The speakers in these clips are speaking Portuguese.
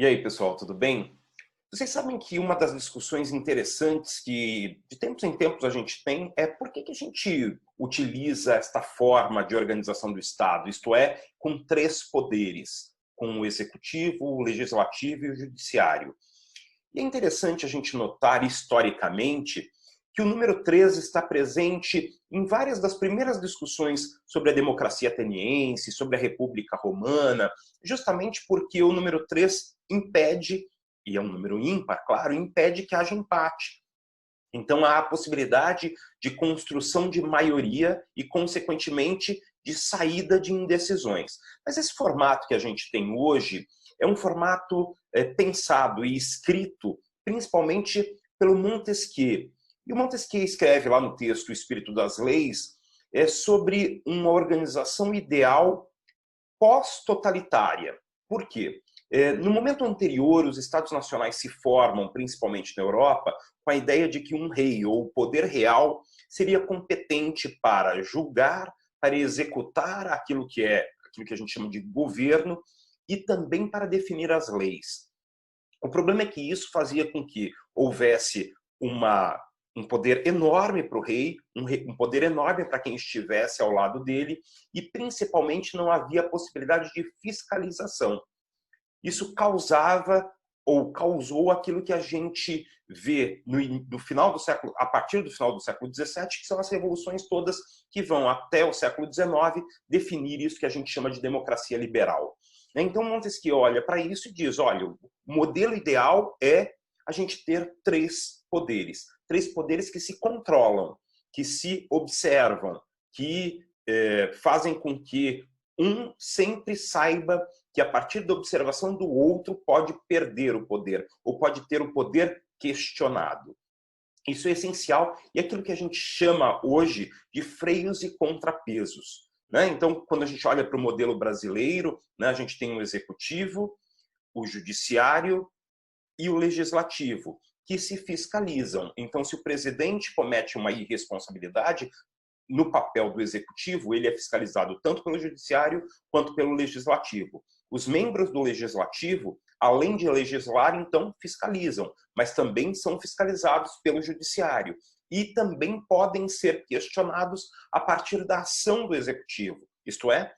E aí, pessoal, tudo bem? Vocês sabem que uma das discussões interessantes que de tempos em tempos a gente tem é por que a gente utiliza esta forma de organização do Estado, isto é, com três poderes, com o executivo, o legislativo e o judiciário. E é interessante a gente notar historicamente que o número 3 está presente em várias das primeiras discussões sobre a democracia ateniense, sobre a República Romana, justamente porque o número 3 impede, e é um número ímpar, claro, impede que haja empate. Então há a possibilidade de construção de maioria e, consequentemente, de saída de indecisões. Mas esse formato que a gente tem hoje é um formato pensado e escrito principalmente pelo Montesquieu. E o Montesquieu escreve lá no texto O Espírito das Leis sobre uma organização ideal pós-totalitária. Por quê? No momento anterior, os Estados nacionais se formam, principalmente na Europa, com a ideia de que um rei ou o poder real seria competente para julgar, para executar aquilo que a gente chama de governo e também para definir as leis. O problema é que isso fazia com que houvesse um poder enorme para o rei, um poder enorme para quem estivesse ao lado dele, e principalmente não havia possibilidade de fiscalização. Isso causava ou causou aquilo que a gente vê no final do século, a partir do final do século XVII, que são as revoluções todas que vão até o século XIX definir isso que a gente chama de democracia liberal. Então Montesquieu olha para isso e diz, olha, o modelo ideal é a gente ter três poderes que se controlam, que se observam, que fazem com que um sempre saiba que a partir da observação do outro pode perder o poder, ou pode ter o poder questionado. Isso é essencial e é aquilo que a gente chama hoje de freios e contrapesos. Então, quando a gente olha para o modelo brasileiro, a gente tem o executivo, o judiciário e o legislativo, que se fiscalizam. Então, se o presidente comete uma irresponsabilidade, no papel do executivo, ele é fiscalizado tanto pelo judiciário quanto pelo legislativo. Os membros do legislativo, além de legislar, então fiscalizam, mas também são fiscalizados pelo judiciário e também podem ser questionados a partir da ação do executivo. Isto é,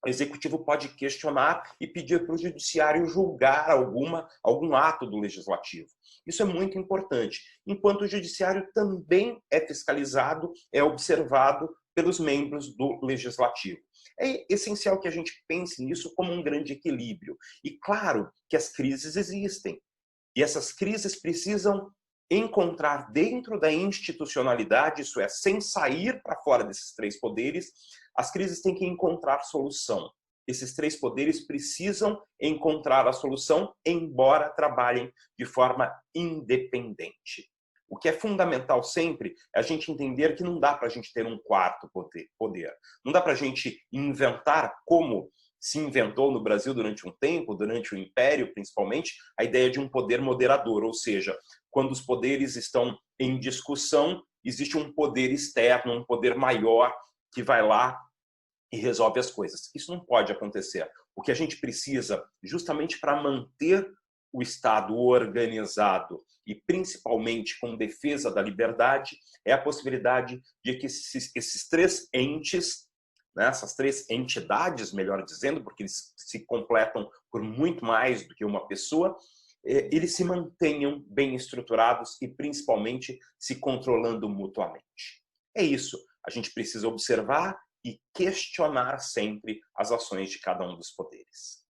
o executivo pode questionar e pedir para o judiciário julgar algum ato do legislativo. Isso é muito importante, enquanto o judiciário também é fiscalizado, é observado pelos membros do legislativo. É essencial que a gente pense nisso como um grande equilíbrio. E claro que as crises existem. E essas crises precisam encontrar dentro da institucionalidade, isso é, sem sair para fora desses três poderes, as crises têm que encontrar solução. Esses três poderes precisam encontrar a solução, embora trabalhem de forma independente. O que é fundamental sempre é a gente entender que não dá para a gente ter um quarto poder. Não dá para a gente inventar, como se inventou no Brasil durante um tempo, durante o Império principalmente, a ideia de um poder moderador, ou seja, quando os poderes estão em discussão, existe um poder externo, um poder maior que vai lá e resolve as coisas. Isso não pode acontecer. O que a gente precisa, justamente para manter o Estado organizado e principalmente com defesa da liberdade, é a possibilidade de que esses três entes, essas três entidades, melhor dizendo, porque eles se completam por muito mais do que uma pessoa, eles se mantenham bem estruturados e principalmente se controlando mutuamente. É isso. A gente precisa observar e questionar sempre as ações de cada um dos poderes.